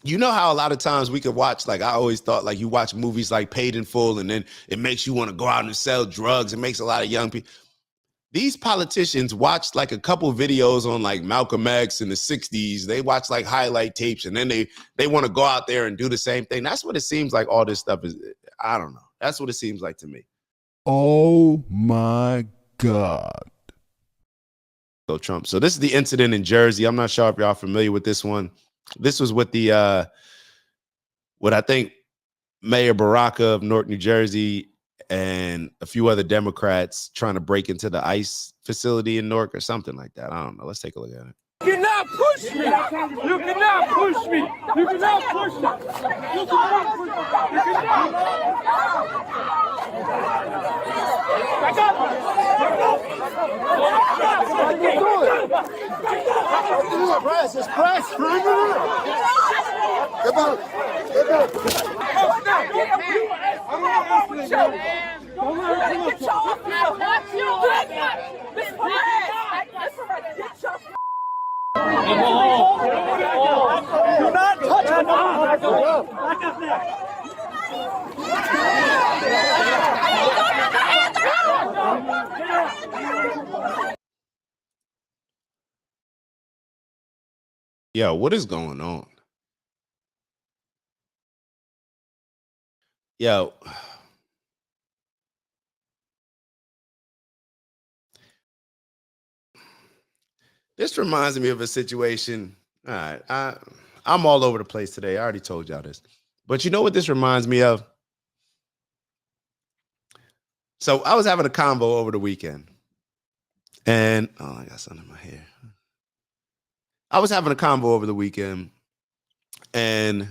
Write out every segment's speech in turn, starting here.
You know how a lot of times we could watch, like I always thought, like you watch movies like Paid in Full, and then it makes you want to go out and sell drugs. It makes a lot of young people. These politicians watched like a couple videos on like Malcolm X in the 60s. They watch like highlight tapes, and then they want to go out there and do the same thing. That's what it seems like all this stuff is. I don't know. That's what it seems like to me. Oh my God. So Trump. So this is the incident in Jersey. I'm not sure if y'all familiar with this one. This was with the what I think Mayor Baraka of Newark, New Jersey, and a few other Democrats trying to break into the ICE facility in Newark or something like that. I don't know. Let's take a look at it. You cannot push me. You cannot push me. You cannot push me. You cannot push me. You cannot. I got it. Press. It's press. Come on. Do not touch him. Yo, what is going on? Yo. This reminds me of a situation. All right, I'm all over the place today. I already told y'all this. But you know what this reminds me of? So I was having a convo over the weekend. And, oh, I got something in my hair. I was having a convo over the weekend. And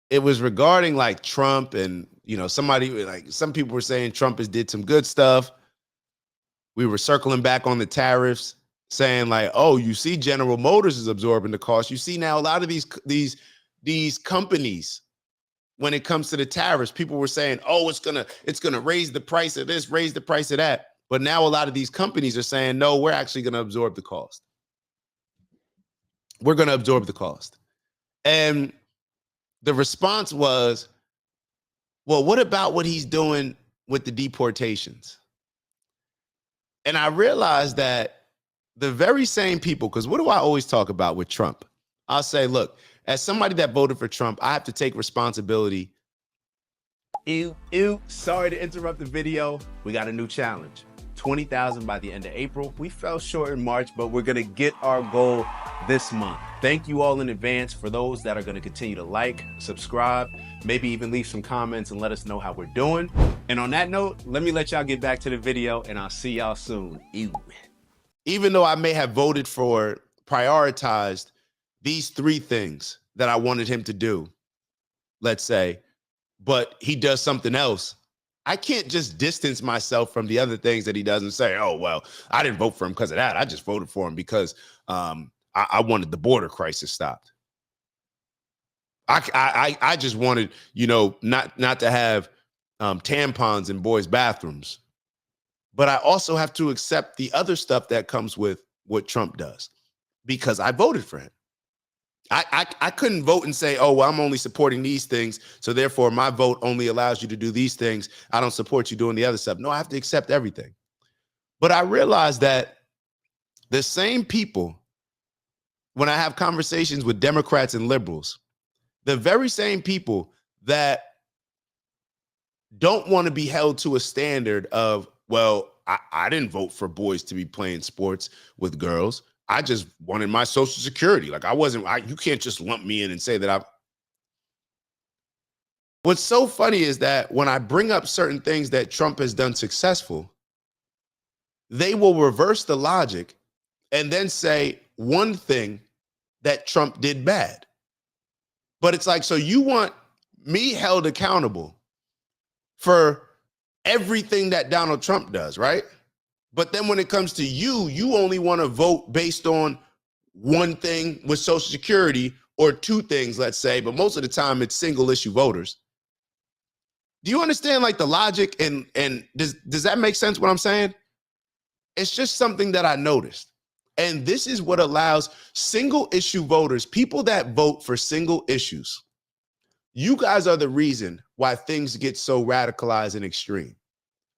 it was regarding like Trump and, you know, somebody, like some people were saying Trump has did some good stuff. We were circling back on the tariffs, saying like, oh, you see General Motors is absorbing the cost. You see now a lot of these companies, when it comes to the tariffs, people were saying, oh, it's gonna raise the price of this, raise the price of that. But now a lot of these companies are saying, no, we're actually gonna absorb the cost. We're gonna absorb the cost. And the response was, well, what about what he's doing with the deportations? And I realized that the very same people, because what do I always talk about with Trump? I'll say, look, as somebody that voted for Trump, I have to take responsibility. Sorry to interrupt the video. We got a new challenge. 20,000 by the end of April. We fell short in March, but we're gonna get our goal this month. Thank you all in advance for those that are gonna continue to like, subscribe, maybe even leave some comments and let us know how we're doing. And on that note, let me let y'all get back to the video and I'll see y'all soon. Even though I may have voted for, prioritized these three things that I wanted him to do, let's say, but he does something else, I can't just distance myself from the other things that he does and say, oh, well, I didn't vote for him because of that. I just voted for him because I wanted the border crisis stopped. I just wanted, you know, not to have tampons in boys' bathrooms. But I also have to accept the other stuff that comes with what Trump does because I voted for him. I couldn't vote and say, oh, well, I'm only supporting these things, so therefore my vote only allows you to do these things. I don't support you doing the other stuff. No, I have to accept everything. But I realized that the same people, when I have conversations with Democrats and liberals, the very same people that don't want to be held to a standard of, well, I didn't vote for boys to be playing sports with girls. I just wanted my Social Security. Like you can't just lump me in and say that What's so funny is that when I bring up certain things that Trump has done successful, they will reverse the logic and then say one thing that Trump did bad. But it's like, so you want me held accountable for everything that Donald Trump does, right? But then when it comes to you only want to vote based on one thing with Social Security or two things, let's say, but most of the time it's single issue voters. Do you understand like the logic and does that make sense what I'm saying? It's just something that I noticed. And this is what allows single issue voters, people that vote for single issues. You guys are the reason why things get so radicalized and extreme.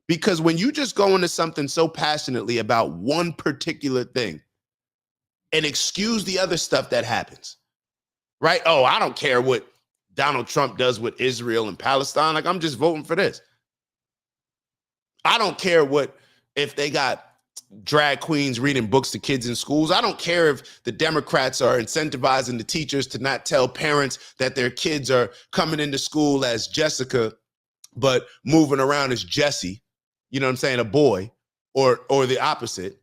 Because when you just go into something so passionately about one particular thing and excuse the other stuff that happens, right? Oh, I don't care what Donald Trump does with Israel and Palestine. Like, I'm just voting for this. I don't care if they got drag queens reading books to kids in schools. I don't care if the Democrats are incentivizing the teachers to not tell parents that their kids are coming into school as Jessica, but moving around as Jesse, you know what I'm saying, a boy, or the opposite.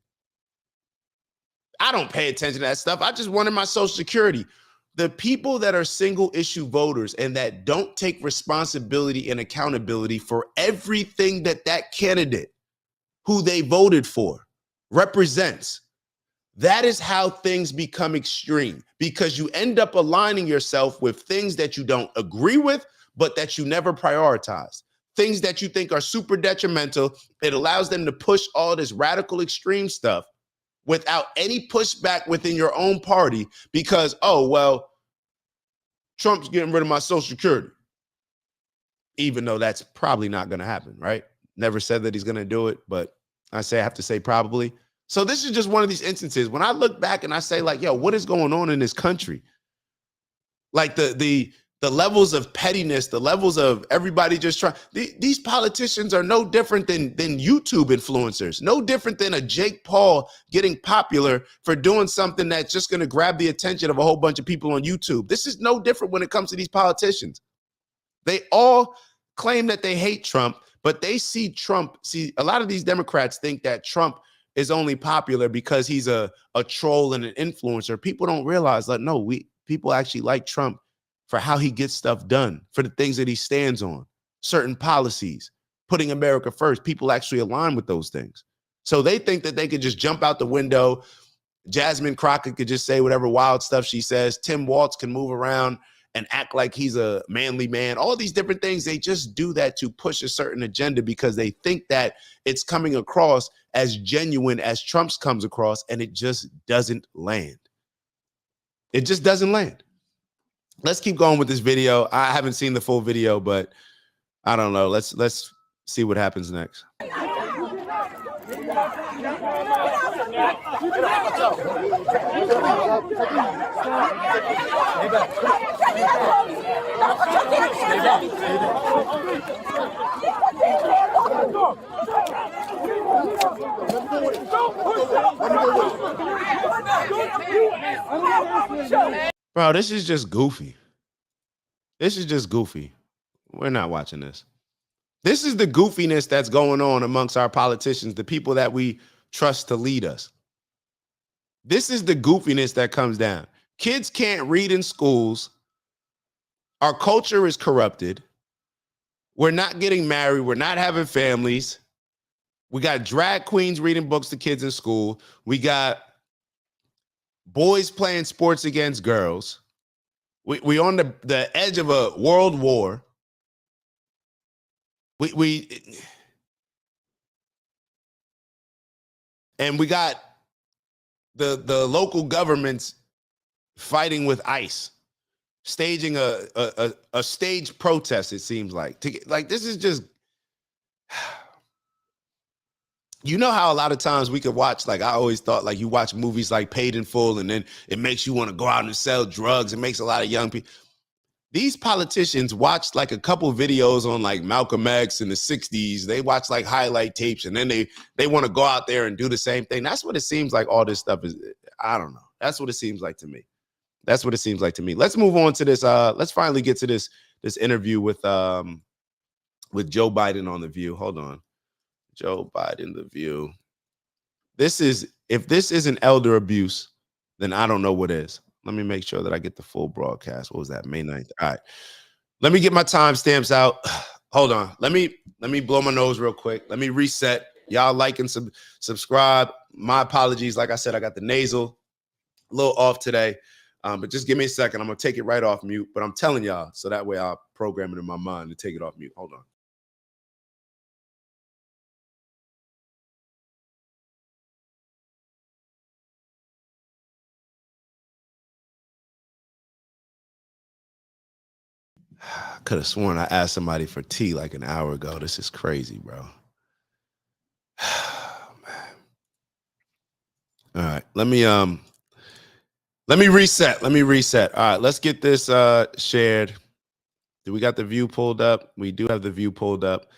I don't pay attention to that stuff. I just wanted my Social Security. The people that are single issue voters and that don't take responsibility and accountability for everything that candidate who they voted for represents, that is how things become extreme, because you end up aligning yourself with things that you don't agree with, but that you never prioritize. Things that you think are super detrimental. It allows them to push all this radical extreme stuff without any pushback within your own party because, oh, well, Trump's getting rid of my Social Security. Even though that's probably not going to happen, right? Never said that he's going to do it, but I have to say probably. So this is just one of these instances. When I look back and I say, like, yo, what is going on in this country? Like the levels of pettiness, the levels of everybody just trying. These politicians are no different than YouTube influencers, no different than a Jake Paul getting popular for doing something that's just going to grab the attention of a whole bunch of people on YouTube. This is no different when it comes to these politicians. They all claim that they hate Trump, but they see Trump. See, a lot of these Democrats think that Trump is only popular because he's a troll and an influencer. People don't realize that, no, people actually like Trump for how he gets stuff done, for the things that he stands on, certain policies, putting America first. People actually align with those things. So they think that they could just jump out the window. Jasmine Crockett could just say whatever wild stuff she says. Tim Walz can move around and act like he's a manly man. All these different things, they just do that to push a certain agenda because they think that it's coming across as genuine as Trump's comes across, and it just doesn't land. It just doesn't land. Let's keep going with this video. I haven't seen the full video, but I don't know. Let's see what happens next. Bro, this is just goofy. This is just goofy. We're not watching this. This is the goofiness that's going on amongst our politicians, the people that we trust to lead us. This is the goofiness that comes down. Kids can't read in schools. Our culture is corrupted. We're not getting married. We're not having families. We got drag queens reading books to kids in school. We got boys playing sports against girls. We on the edge of a world war. And we got the local governments fighting with ICE, staging a staged protest. It seems like this is just. You know how a lot of times we could watch, like I always thought, like you watch movies like Paid in Full and then it makes you want to go out and sell drugs. It makes a lot of young people. These politicians watched like a couple videos on like Malcolm X in the 60s. They watch like highlight tapes and then they want to go out there and do the same thing. That's what it seems like all this stuff is. I don't know. That's what it seems like to me. That's what it seems like to me. Let's move on to this. Let's finally get to this interview with Joe Biden on The View. Hold on. Joe Biden, The View. If this isn't elder abuse, then I don't know what is. Let me make sure that I get the full broadcast. What was that? May 9th. All right. Let me get my timestamps out. Hold on. Let me blow my nose real quick. Let me reset. Y'all like and subscribe. My apologies. Like I said, I got the nasal a little off today. But just give me a second. I'm going to take it right off mute. But I'm telling y'all, so that way I'll program it in my mind to take it off mute. Hold on. I could have sworn I asked somebody for tea like an hour ago. This is crazy, bro. Man. All right, let me reset. Let me reset. All right, let's get this shared. Do we got the view pulled up? We do have the view pulled up.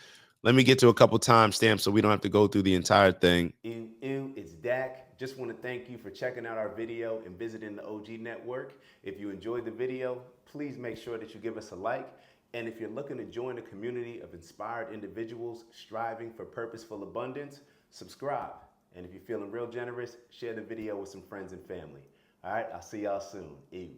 Let me get to a couple timestamps so we don't have to go through the entire thing. Ew, it's Dak. Just want to thank you for checking out our video and visiting the OG Network. If you enjoyed the video, please make sure that you give us a like. And if you're looking to join a community of inspired individuals striving for purposeful abundance, subscribe. And if you're feeling real generous, share the video with some friends and family. All right, I'll see y'all soon. Ew.